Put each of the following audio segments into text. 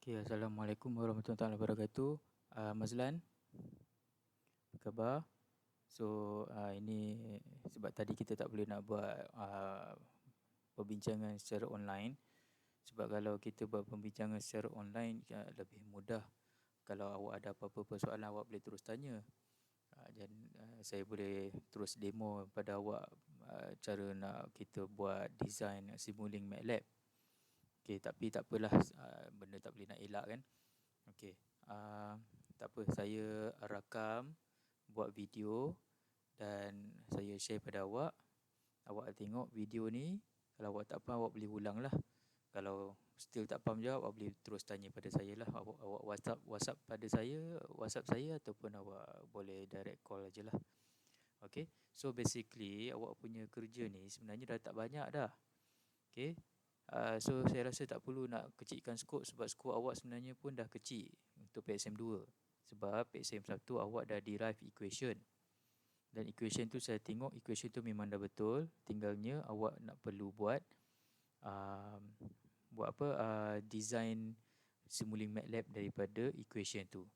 Okay, Assalamualaikum warahmatullahi wabarakatuh. Mazlan, apa khabar? So, ini sebab tadi kita tak boleh nak buat perbincangan secara online. Sebab kalau kita buat perbincangan secara online, lebih mudah. Kalau awak ada apa-apa persoalan, awak boleh terus tanya. Dan saya boleh terus demo pada awak cara nak kita buat design Simulink MATLAB. Okay, tapi tak apalah, benda tak boleh nak elak kan. Okey, tak apa, saya rakam, buat video dan saya share pada awak. Awak tengok video ni, kalau awak tak faham awak boleh ulang lah. Kalau still tak faham juga, awak boleh terus tanya pada saya lah. Awak WhatsApp pada saya, WhatsApp saya ataupun awak boleh direct call aje lah. Okey, so basically awak punya kerja ni sebenarnya dah tak banyak dah. Okey. So saya rasa tak perlu nak kecilkan skop sebab skop awak sebenarnya pun dah kecil untuk PSM2. Sebab PSM1 awak dah derive equation. Dan equation tu saya tengok equation tu memang dah betul. Tinggalnya awak nak perlu buat design Simulink MATLAB daripada equation tu.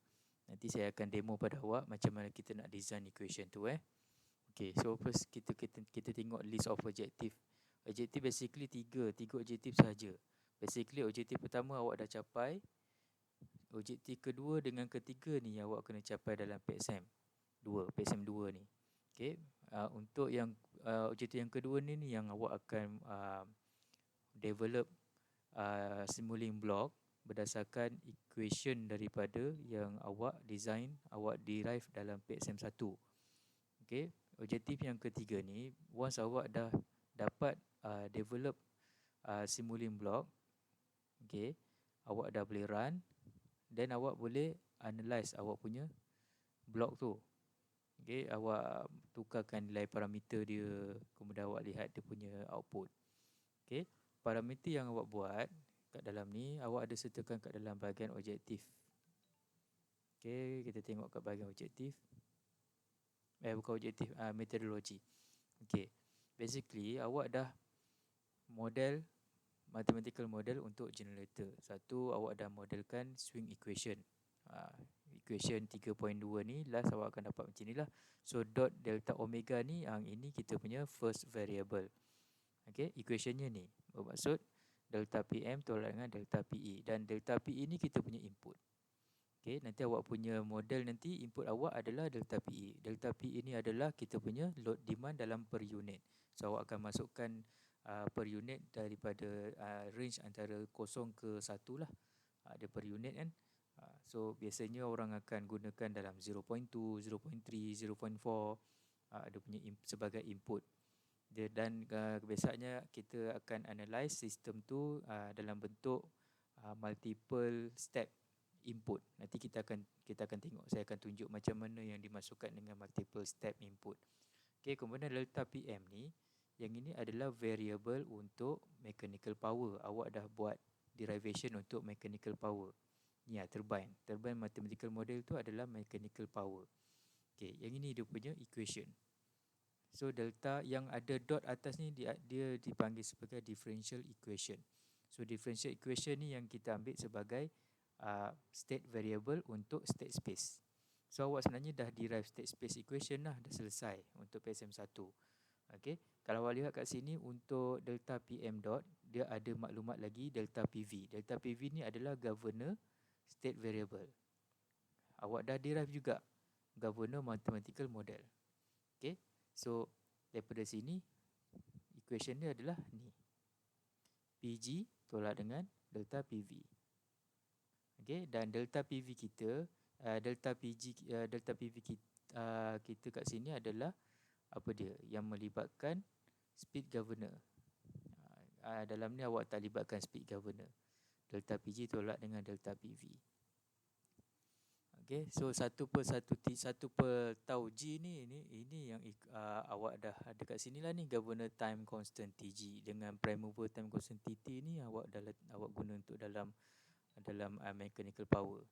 Nanti saya akan demo pada awak macam mana kita nak design equation tu Okay, so first kita tengok list of objective. Objektif basically tiga objektif sahaja. Basically objektif pertama awak dah capai. Objektif kedua dengan ketiga ni awak kena capai dalam PSM 2 ni. Okey, untuk yang objektif yang kedua ni yang awak akan develop Simulink block berdasarkan equation daripada yang awak design, awak derive dalam PSM 1. Okey, objektif yang ketiga ni once awak dah dapat develop Simulink block, okay, awak dah boleh run, then awak boleh analyze awak punya block tu. Okay, awak tukarkan nilai parameter dia, kemudian awak lihat dia punya output. Okay, parameter yang awak buat kat dalam ni, awak ada sertakan kat dalam bahagian objektif. Okay, kita tengok kat bahagian objektif. Bukan objektif, methodology. Okay, basically awak dah model mathematical model untuk generator. Satu, awak dah modelkan swing equation. Equation 3.2 ni last awak akan dapat macam ni lah. So dot delta omega ni, ini kita punya first variable. Okay, equationnya ni bermaksud delta PM tolak dengan delta PE. Dan delta PE ni kita punya input. Okay, nanti awak punya model nanti input awak adalah delta PE. Delta PE ni adalah kita punya load demand dalam per unit. So awak akan masukkan per unit daripada range antara 0 ke 1 lah. Ada per unit kan. So biasanya orang akan gunakan dalam 0.2, 0.3, 0.4 ada punya sebagai input. Dan biasanya kita akan analyze sistem tu dalam bentuk multiple step input. Nanti kita akan tengok, saya akan tunjuk macam mana yang dimasukkan dengan multiple step input. Okay, kemudian delta PM ni, yang ini adalah variable untuk mechanical power. Awak dah buat derivation untuk mechanical power. Ni turbine. Turbine mathematical model tu adalah mechanical power. Okay, yang ini dia punya equation. So delta yang ada dot atas ni dia dipanggil sebagai differential equation. So differential equation ni yang kita ambil sebagai state variable untuk state space. So awak sebenarnya dah derive state space equation dah selesai untuk PSM 1. Okay, kalau awak lihat kat sini untuk delta PM dot, dia ada maklumat lagi delta PV. Delta PV ni adalah governor state variable. Awak dah derive juga governor mathematical model. Okay, so daripada sini equation dia adalah ni. PG tolak dengan delta PV. Okay, dan delta PV kita, delta PV kita kat sini adalah apa dia? Yang melibatkan speed governor. Dalam ni awak tak libatkan speed governor. Delta PG tolak dengan delta PV. Okay, so satu per tau G ni ini yang awak dah ada kat sini lah ni, governor time constant TG dengan prime mover time constant TT ni awak guna untuk dalam mechanical power.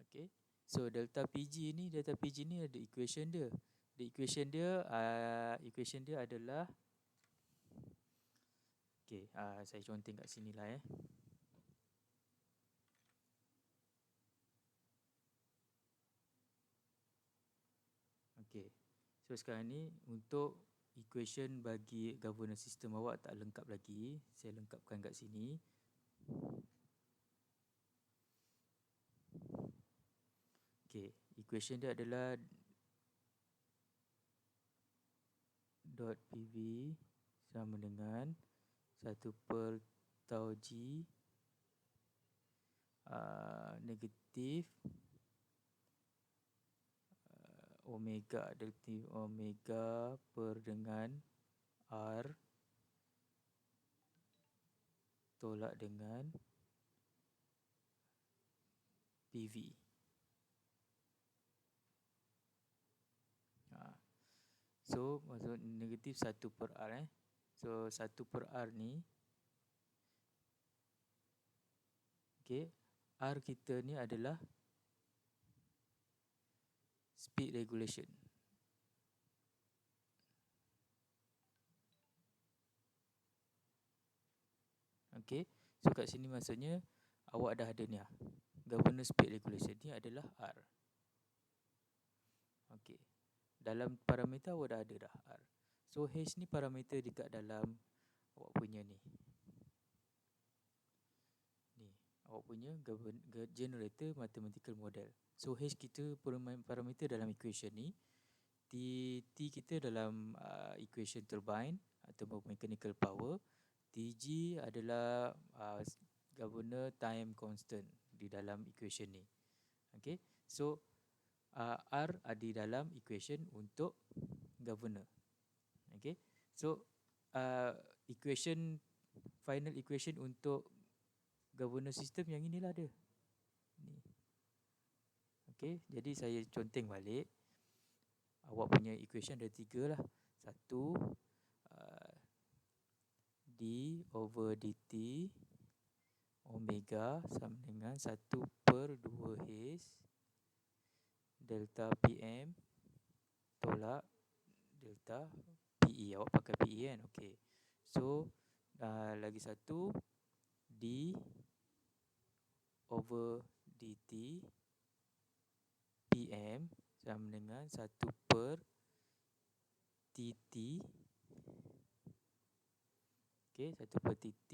Okay, so delta PG ni ada equation dia. Equation dia adalah, okay, saya conteng kat sini lah Okay. So sekarang ni untuk equation bagi governance system awak tak lengkap lagi. Saya lengkapkan kat sini. Okay. Equation dia adalah dot PV sama dengan 1 per tau G negatif omega delta omega per dengan R tolak dengan PV. So maksud negatif 1 per R So 1 per R ni, okay, R kita ni adalah speed regulation. Okay, so kat sini maksudnya awak dah ada ni lah. Governor speed regulation ni adalah R. Okay, dalam parameter awak dah ada dah R. So H ni parameter dekat dalam awak punya ni. Ni, awak punya generator mathematical model. So H kita parameter dalam equation ni. T kita dalam equation turbine atau mechanical power. Tg adalah governor time constant di dalam equation ni. Okay, so R ada di dalam equation untuk governor. Okay, so final equation untuk governor system yang inilah dia. Ni. Okay, jadi saya conteng balik. Awak punya equation ada 3 lah. 1 d over dt omega sama dengan 1 per 2h delta pm tolak delta PE. Awak pakai PE kan? Okay. So lagi satu d over dt pm sama dengan 1 per tt. Okay, 1 per tt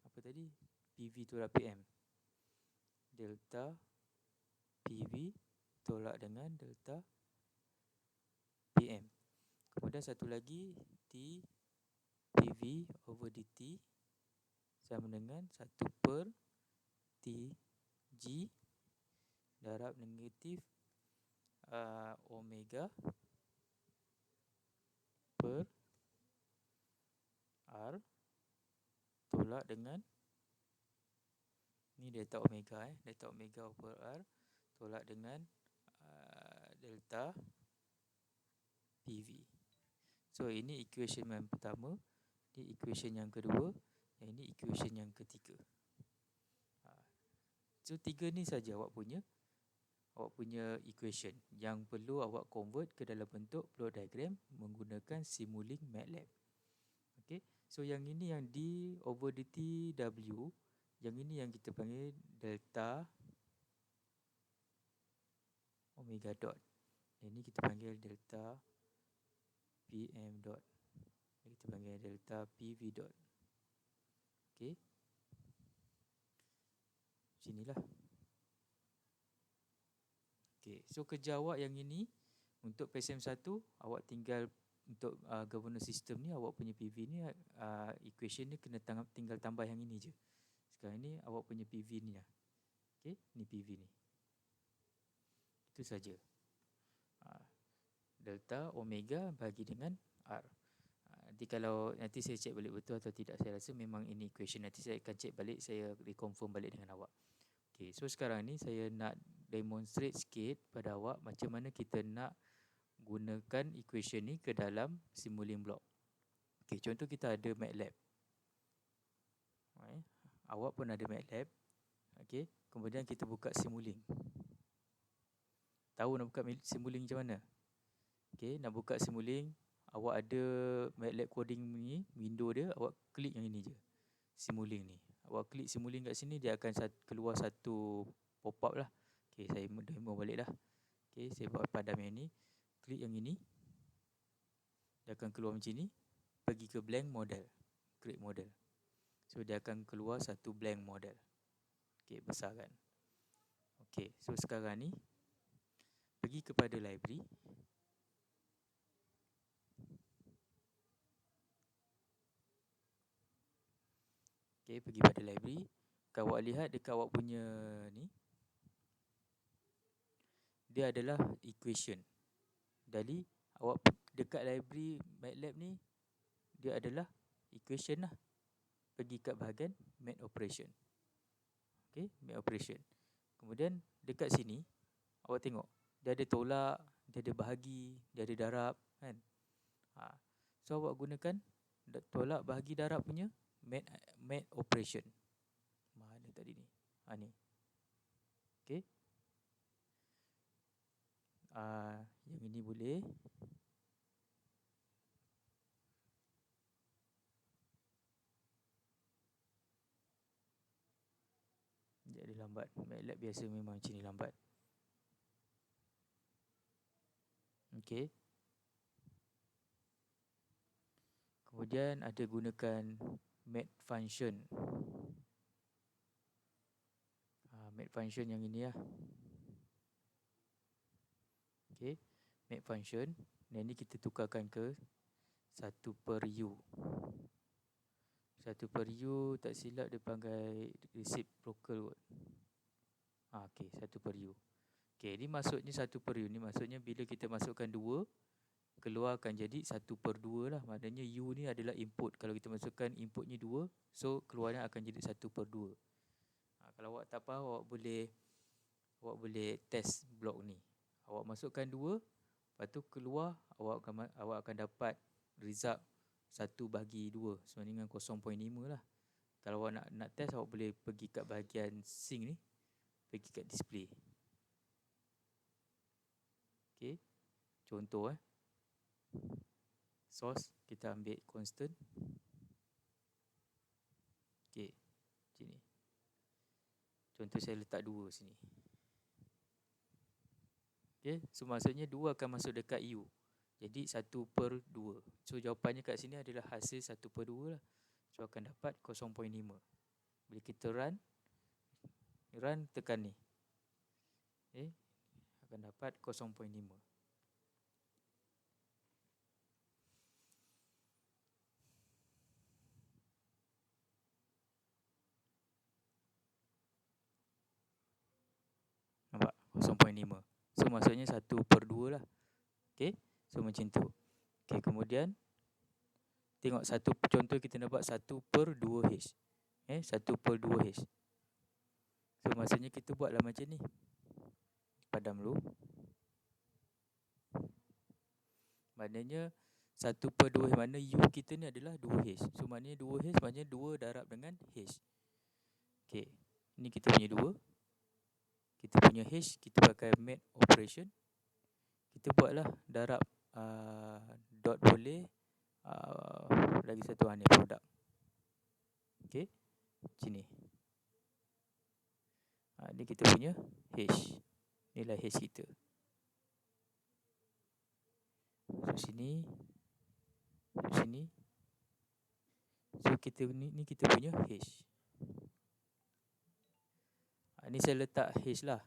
apa tadi? PV tolak PM. Delta PV tolak dengan delta PM. Kemudian satu lagi T PV over dt sama dengan 1 per TG darab negatif omega per R tolak dengan ni delta omega delta omega per R tolak dengan delta PV. So ini equation yang pertama, ini equation yang kedua, dan ini equation yang ketiga. So 3 ni saja awak punya equation yang perlu awak convert ke dalam bentuk plot diagram menggunakan Simulink MATLAB. Okay, so yang ini yang D over dt W, yang ini yang kita panggil delta omega dot. Ini kita panggil delta PM dot. Kita panggil delta PV dot. Okay, sinilah. Okay, so kerja awak yang ini untuk PSM1 awak tinggal untuk governance system ni, awak punya PV ni equation ni kena tinggal tambah yang ini je. Sekarang ni awak punya PV ni lah. Okay, ni PV ni. Itu saja. Delta omega bagi dengan R. Nanti saya cek balik betul atau tidak, saya rasa memang ini equation. Nanti saya akan cek balik, saya reconfirm balik dengan awak. Okay, so sekarang ni saya nak demonstrate sikit pada awak macam mana kita nak gunakan equation ni ke dalam Simulink block. Okay, contoh kita ada MATLAB. Awak pun ada MATLAB. Okay, kemudian kita buka Simulink. Tahu nak buka Simulink macam mana? Okay, nak buka Simulink, awak ada MATLAB coding ni, window dia, awak klik yang ini je, Simulink ni. Awak klik Simulink kat sini, dia akan keluar satu pop-up lah. Okay, saya demo balik lah. Okay, saya buat padam yang ni. Klik yang ini. Dia akan keluar macam ni. Pergi ke blank model. Create model. So, dia akan keluar satu blank model. Okay, besar kan. Okay, so sekarang ni. Pergi kepada library. Okay, pergi pada library. Kalau awak lihat dekat awak punya ni. Dia adalah equation. Jadi, awak dekat library MATLAB ni. Dia adalah equation lah. Pergi kat bahagian math operation. Okay, math operation. Kemudian, dekat sini. Awak tengok. Dia ada tolak, dia ada bahagi, dia ada darab. Kan? So, awak gunakan tolak, bahagi, darab punya math operation. Mana tadi ni? Ni. Okay. Yang ini boleh. Jadi lambat. MATLAB biasa memang macam ni lambat. Okay. Kemudian ada gunakan math function. Math function yang ini lah. Okay. Math function. Dan ini kita tukarkan ke 1/u. 1/u tak silap dia panggil reciprocal kot. Okay, 1/u. Okay, ni maksudnya 1/u. Ni maksudnya bila kita masukkan 2, keluar akan jadi 1/2 lah. Maknanya u ni adalah input. Kalau kita masukkan inputnya 2, so keluarnya akan jadi 1/2. Kalau awak tak faham, awak boleh test blok ni. Awak masukkan 2, lepas tu keluar awak akan dapat result 1/2. Sebenarnya dengan 0.5 lah. Kalau awak nak test, awak boleh pergi kat bahagian sync ni. Pergi kat display. Okay. Contoh source kita ambil constant. Okay. Macam ni. Contoh saya letak 2 sini. Okay. So maksudnya 2 akan masuk dekat u. Jadi 1/2. So jawapannya kat sini adalah hasil 1/2 lah. So akan dapat 0.5. Bila kita run tekan ni. Okay. Akan dapat 0.5. Nampak? 0.5. So maksudnya 1/2 lah. Okay. So macam tu. Okay, kemudian tengok satu contoh kita dapat 1/2h. 1/2h. So maksudnya kita buatlah macam ni. Padam dulu. Maknanya 1/2h, mana u kita ni adalah 2h. So maknanya 2h maknanya 2 darab dengan h. Okay. Ni kita punya 2. Kita punya h, kita pakai math operation. Kita buatlah darab dot boleh. Lagi satu ni produk. Okay. Sini. Ni kita punya h. Inilah h kita. So sini. So kita ni kita punya h. Ni saya letak h lah.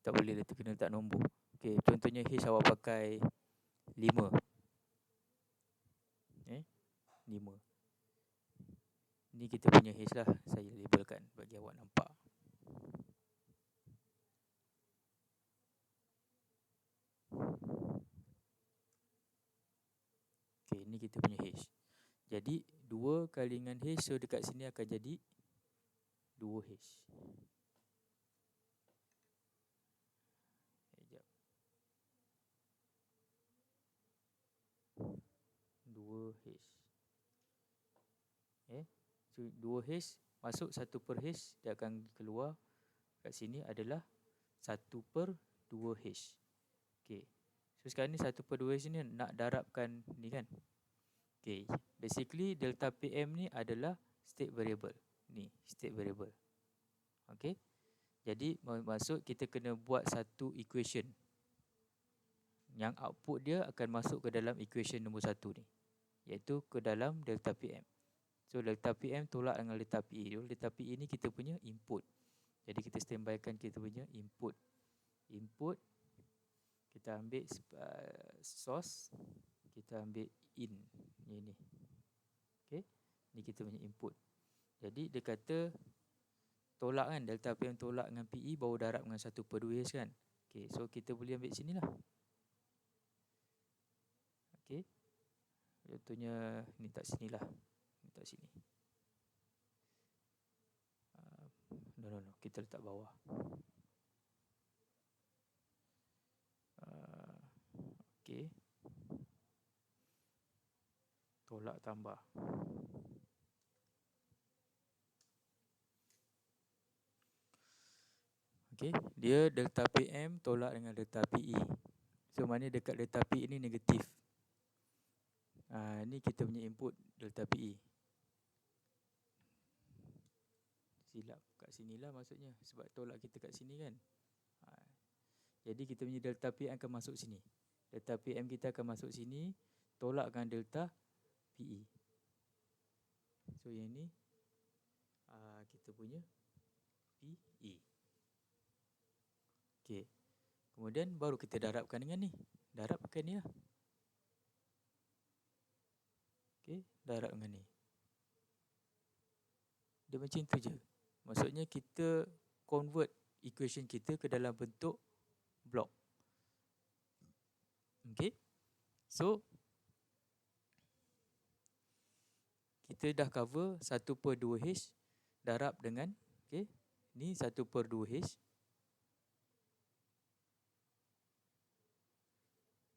Tak boleh kena letak nombor. Okay, contohnya h awak pakai 5. 5. Ni kita punya h lah. Saya labelkan bagi awak nampak. Okay, ni kita punya h. Jadi 2 kali dengan h, so dekat sini akan jadi 2h. 2h. So 2h masuk 1/h, dia akan keluar kat sini adalah 1/2h. Okay. So sekarang ni 1/2h ni nak darabkan ni kan. Okay. Basically delta PM ni adalah state variable. Ni state variable. Okay. Jadi maksud kita kena buat satu equation yang output dia akan masuk ke dalam equation nombor 1 ni, iaitu ke dalam delta PM. So delta PM tolak dengan delta PE. Delta PE ni kita punya input. Jadi kita standbykan kita punya input. Input kita ambil source, kita ambil in ni. Okey, ni kita punya input. Jadi dia kata tolak kan, delta PM tolak dengan PE baru darab dengan 1/2 kan. Okey, so kita boleh ambil sini lah. Okey, contohnya ni tak sini lah, ni tak sini. No, kita letak bawah. Okey, tolak tambah. Okey, dia delta PM tolak dengan delta PE. So mana dekat delta PE ni negatif. Ni kita punya input delta PE. Silap kat sini lah maksudnya, sebab tolak kita kat sini kan. Jadi kita punya delta PM akan masuk sini. Delta PM kita akan masuk sini, tolakkan delta PE. So yang ni kita punya PE. Okey, kemudian baru kita darabkan dengan ni. Darabkan ni lah. Okey, darab dengan ni. Dia macam tu je. Maksudnya kita convert equation kita ke dalam bentuk block. Okey, so kita dah cover 1/2H darab dengan, okey, ni 1/2H.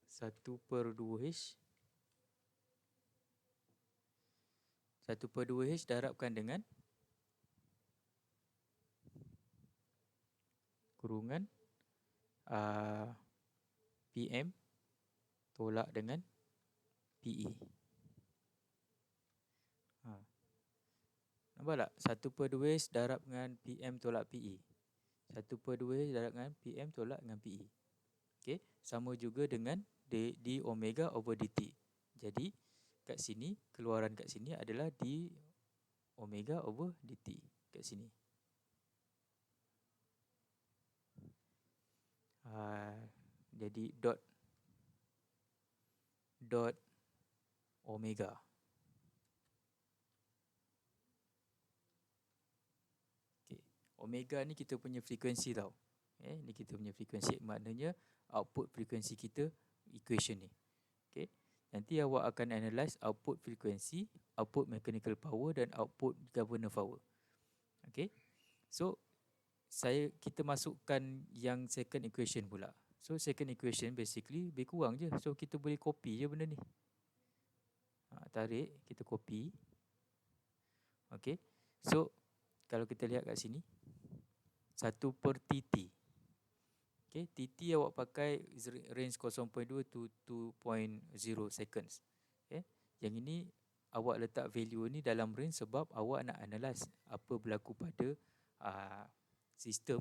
1/2H. 1/2H darabkan dengan kurungan PM tolak dengan PE. Nampak tak? 1/2H darab dengan PM tolak PE. 1/2H darab dengan PM tolak dengan PE. Okey, sama juga dengan d omega over dt. Jadi kat sini, keluaran kat sini adalah d omega over dt kat sini. Jadi dot omega. Okay. Omega ni kita punya frekuensi tau. Ni kita punya frekuensi, maknanya output frekuensi kita equation ni. Okay. Nanti awak akan analyse output frekuensi, output mechanical power dan output governor power. Okay. So kita masukkan yang second equation pula. So second equation basically lebih kurang je. So kita boleh copy je benda ni. Tarik, kita copy. Okay. So kalau kita lihat kat sini 1/TT. Okay, TT awak pakai range 0.2 to 2.0 seconds. Okay. Yang ini awak letak value ni dalam range sebab awak nak analyse apa berlaku pada sistem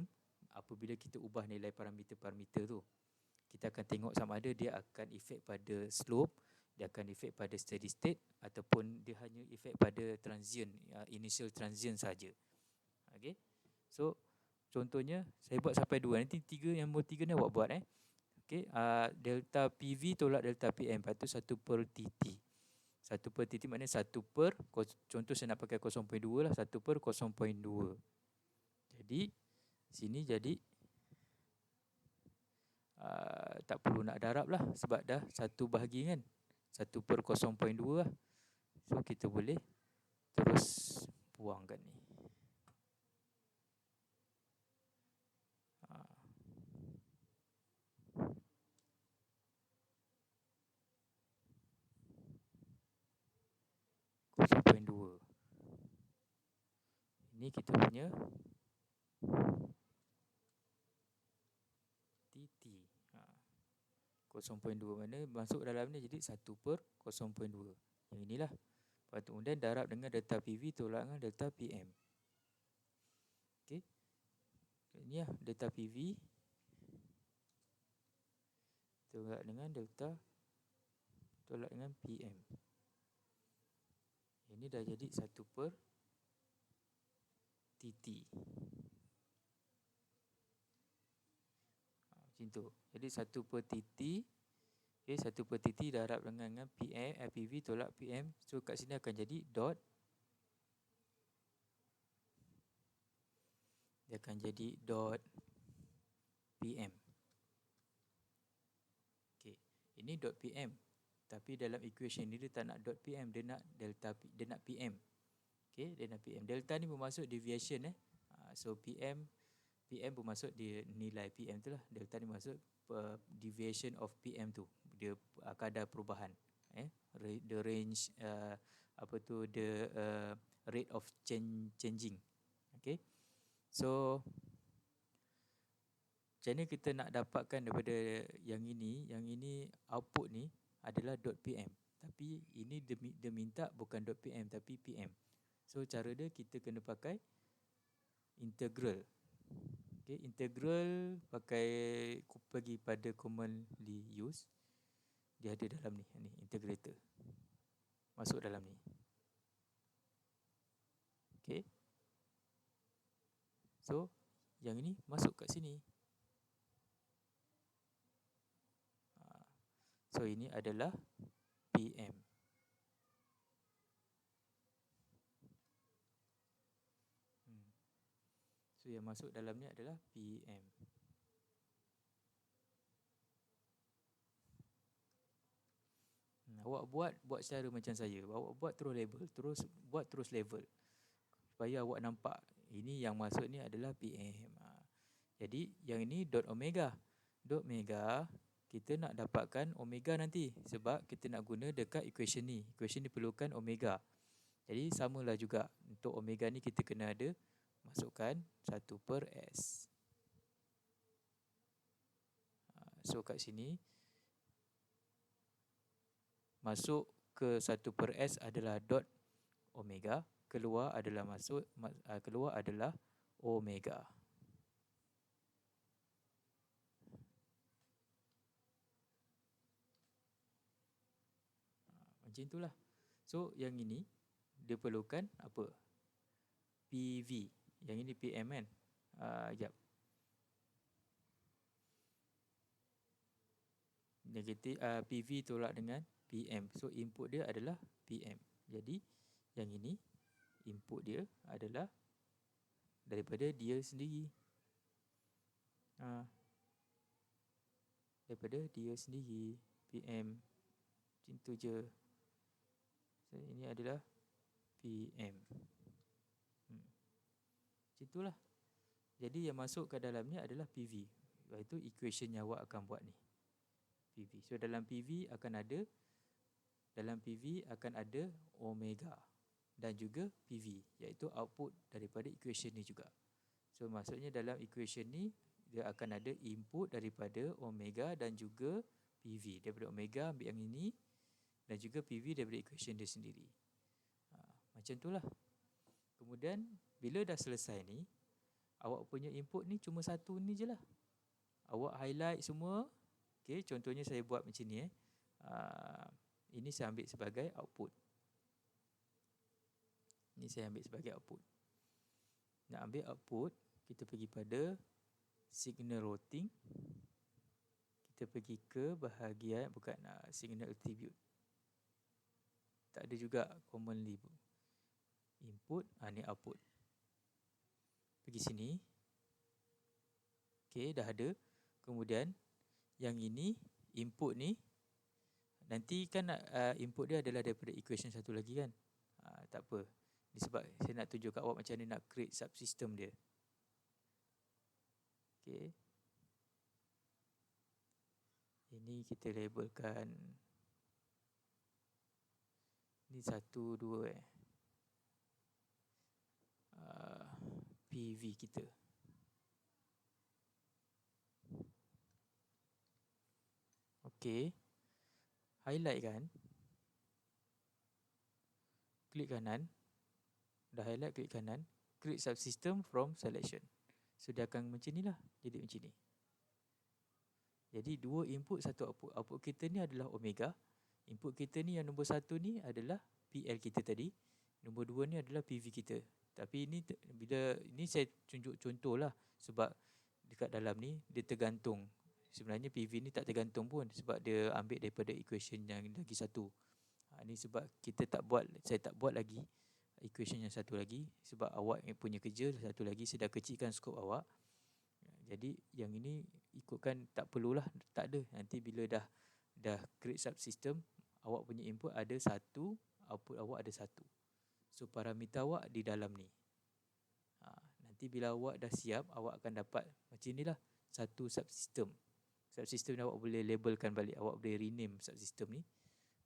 apabila kita ubah nilai parameter-parameter tu. Kita akan tengok sama ada dia akan efek pada slope, dia akan efek pada steady state ataupun dia hanya efek pada transient, initial transient saja. Okay. So contohnya saya buat sampai 2, nanti 3 yang nombor 3 ni awak buat Okay, delta PV tolak delta PM, lepas tu 1/TT. 1/TT maknanya 1 per, contoh saya nak pakai 0.2 lah, 1/0.2. Jadi sini jadi tak perlu nak darab lah sebab dah 1 bahagi kan, 1/0.2 lah. So kita boleh terus buangkan ni. Ini kita punya TT. 0.2 mana masuk dalam ni, jadi 1/0.2. Yang inilah. Lepas tu kemudian darab dengan delta PV tolak dengan delta PM. Okay. Ini lah delta PV tolak dengan delta tolak dengan PM. Ini dah jadi 1/TT. Macam tu. Jadi 1/TT. Okay, 1/TT darab dengan PM, PV tolak PM. So kat sini akan jadi dot. Dia akan jadi dot PM. Okay. Ini dot PM. Tapi dalam equation ni dia tak nak dot PM, dia nak delta, dia nak PM. Okay, dia nak PM. Delta ni bermaksud deviation So PM bermaksud dia nilai PM tu lah. Delta ni maksud deviation of PM tu. Dia kadar perubahan. The range the rate of changing. Okay. So macam mana kita nak dapatkan daripada yang ini output ni adalah dot PM. Tapi ini dia minta bukan dot PM tapi PM. So cara dia kita kena pakai integral. Okay, integral pakai pergi pada commonly use. Dia ada dalam ni integrator. Masuk dalam ni. Okay. So yang ini masuk kat sini. So ini adalah PM. So yang masuk dalam ni adalah PM. Awak buat secara macam saya. Awak buat terus level. Supaya awak nampak ini yang masuk ni adalah PM. Jadi yang ini dot omega. Dot omega kita nak dapatkan omega nanti sebab kita nak guna dekat equation ni. Equation ni perlukan omega. Jadi samalah juga untuk omega ni kita kena ada masukkan 1/S. So kat sini masuk ke 1/S adalah dot omega, keluar adalah omega. Macam itulah. So yang ini dia perlukan apa? PV. Yang ini PM kan? Sekejap. Negatif PV tolak dengan PM. So input dia adalah PM. Jadi yang ini input dia adalah daripada dia sendiri. Daripada dia sendiri PM. Macam tu je. So ini adalah PM. Macam itulah. Jadi yang masuk ke dalam ni adalah PV. Iaitu equation yang awak akan buat ni. PV. So dalam PV akan ada omega dan juga PV, iaitu output daripada equation ni juga. So maksudnya dalam equation ni dia akan ada input daripada omega dan juga PV. Daripada omega ambil yang ini dan juga PV daripada equation dia sendiri. Macam itulah. Kemudian bila dah selesai ni, awak punya input ni cuma satu ni je lah. Awak highlight semua. Okay, contohnya saya buat macam ni. Ini saya ambil sebagai output. Nak ambil output, kita pergi pada signal routing. Kita pergi ke bahagian, bukan signal attribute. Tak ada juga commonly input, ni output. Pergi sini. Okay, dah ada. Kemudian yang ini input ni nanti kan input dia adalah daripada equation satu lagi kan. Tak apa. Ini sebab saya nak tunjuk kat awak macam mana nak create subsystem dia. Okay. Ini kita labelkan. Ini 1, 2 PV kita. Okay. Highlight kan. Klik kanan. Dah highlight, klik kanan. Create subsystem from selection. So dia akan macam ni lah, jadi macam ni. Jadi dua input, satu output. Output kita ni adalah omega. Input kita ni yang nombor satu ni adalah PL kita tadi. Nombor dua ni adalah PV kita. Tapi ini bila ini saya tunjuk contoh lah, sebab dekat dalam ni dia tergantung. Sebenarnya PV ni tak tergantung pun, sebab dia ambil daripada equation yang lagi satu. Ini sebab saya tak buat lagi equation yang satu lagi, sebab awak punya kerja satu lagi, saya dah kecilkan skop awak. Jadi yang ini ikutkan, tak perlulah, tak ada. Nanti bila dah create subsystem, awak punya input ada satu, output awak ada satu. So parameter awak di dalam ni. Nanti bila awak dah siap, awak akan dapat macam ni lah, satu subsystem. Subsystem ni awak boleh labelkan balik, awak boleh rename subsystem ni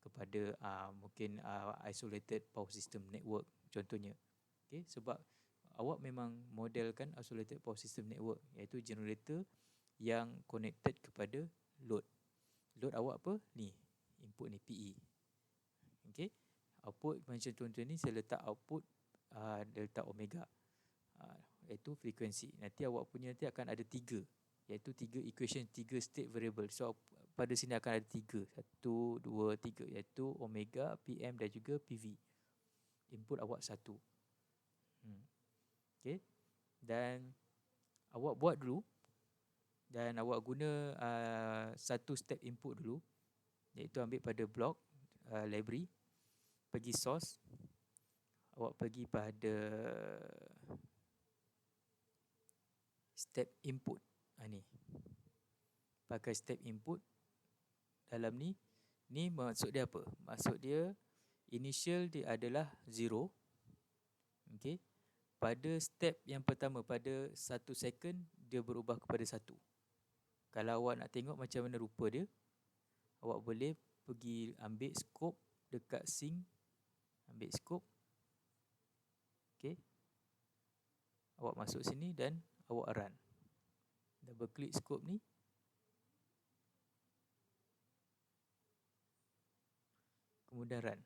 kepada mungkin isolated power system network contohnya. Okay, sebab awak memang modelkan isolated power system network, iaitu generator yang connected kepada load. Load awak apa? Ni, input ni PE. Okay, output macam contoh ni saya letak output delta omega, iaitu frekuensi. Nanti awak punya nanti akan ada tiga, iaitu tiga equation, tiga state variable. So pada sini akan ada tiga, 1, 2, 3, iaitu omega, PM dan juga PV. Input awak satu. Okay, dan awak buat dulu, dan awak guna satu step input dulu, iaitu ambil pada block library, pergi source, awak pergi pada step input. Ni pakai step input. Dalam ni maksud dia apa? Maksud dia initial dia adalah 0. Okay, pada step yang pertama, pada 1 second dia berubah kepada 1. Kalau awak nak tengok macam mana rupa dia, awak boleh pergi ambil scope dekat sync, ambil scope. Okay, awak masuk sini dan awak run. Double klik scope ni. Kemudian run.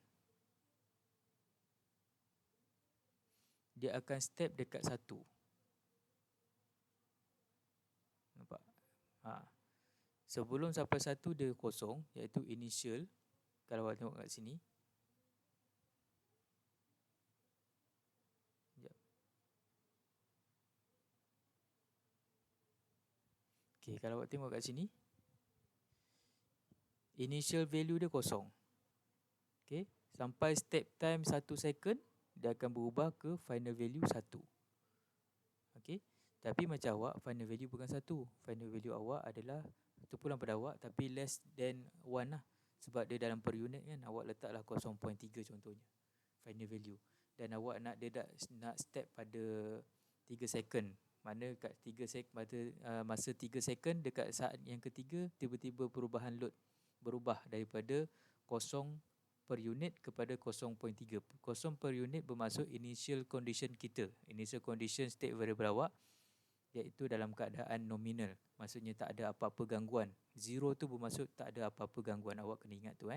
Dia akan step dekat 1. Nampak? Sebelum sampai 1 dia kosong, iaitu initial. Kalau awak tengok kat sini. Okay, kalau awak tengok kat sini, initial value dia kosong. Okay, sampai step time 1 second, dia akan berubah ke final value 1. Okay, tapi macam awak, final value bukan 1. Final value awak adalah terpulang pada awak, tapi less than 1 lah. Sebab dia dalam per unit kan, awak letaklah 0.3 contohnya, final value. Dan awak nak dia nak step pada 3 second. Mana kat 3 second, pada masa 3 second, dekat saat yang ketiga, tiba-tiba perubahan load berubah daripada 0 per unit kepada 0.3. 0 per unit bermaksud initial condition kita, initial condition state variable awak, iaitu dalam keadaan nominal. Maksudnya tak ada apa-apa gangguan. 0 tu bermaksud tak ada apa-apa gangguan. Awak kena ingat tu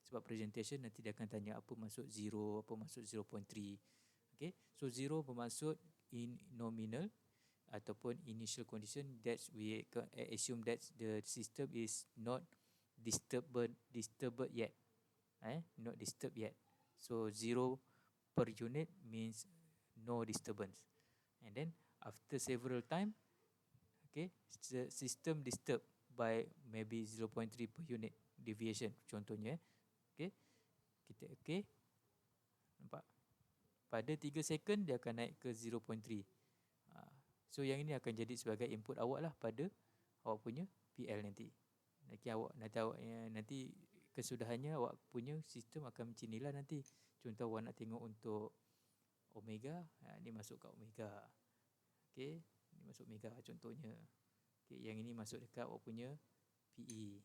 sebab presentation nanti dia akan tanya apa maksud 0, apa maksud 0.3. Okay, so 0 bermaksud in nominal ataupun initial condition, that we assume that the system is not disturbed yet. Not disturbed yet. So 0 per unit means no disturbance. And then after several time, okay, the system disturbed by maybe 0.3 per unit deviation contohnya. Okay, kita okay, nampak? Pada 3 second dia akan naik ke 0.3. So yang ini akan jadi sebagai input awak lah pada awak punya PL nanti. Nanti kesudahannya awak punya sistem akan macam inilah nanti. Contoh awak nak tengok untuk omega, ni masuk kat omega. Okay, ni masuk omega contohnya. Okay, yang ini masuk dekat awak punya PE.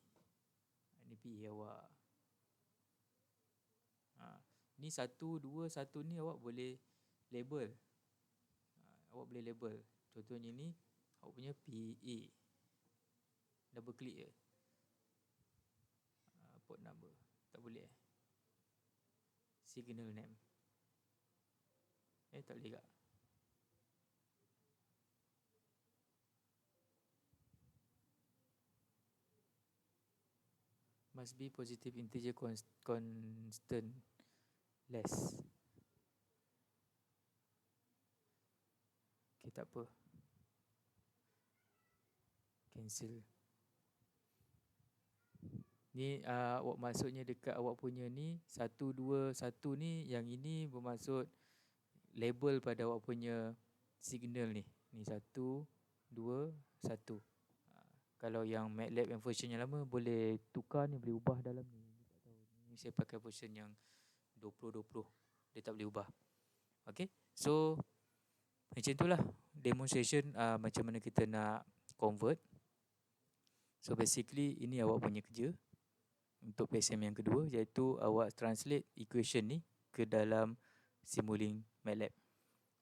Ini PE awak. Ni 1, 2, 1 ni awak boleh label. Awak boleh label. Contohnya ni awak punya PE. Double klik je. Port number. Tak boleh signal name. Tak boleh tak? must be positive integer constant less. Okay, tak apa. Cancel. Ni maksudnya dekat awak punya ni 1, 2, 1 ni, yang ini bermaksud label pada awak punya signal ni. Ni 1, 2, 1. Kalau yang MATLAB yang version yang lama boleh tukar ni, boleh ubah dalam ni. Ni saya pakai version yang 2020. Dia tak boleh ubah. Okay, so macam itulah demonstration macam mana kita nak convert. So basically ini awak punya kerja untuk PSM yang kedua, iaitu awak translate equation ni ke dalam Simulink MATLAB.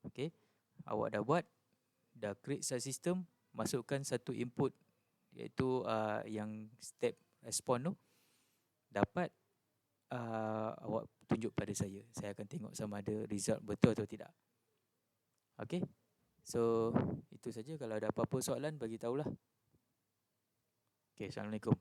Okay, awak dah buat, dah create satu system, masukkan satu input iaitu yang step respond tu, dapat awak tunjuk pada saya. Saya akan tengok sama ada result betul atau tidak. Okay, so itu saja. Kalau ada apa-apa soalan, bagi tahulah. Okay, Assalamualaikum.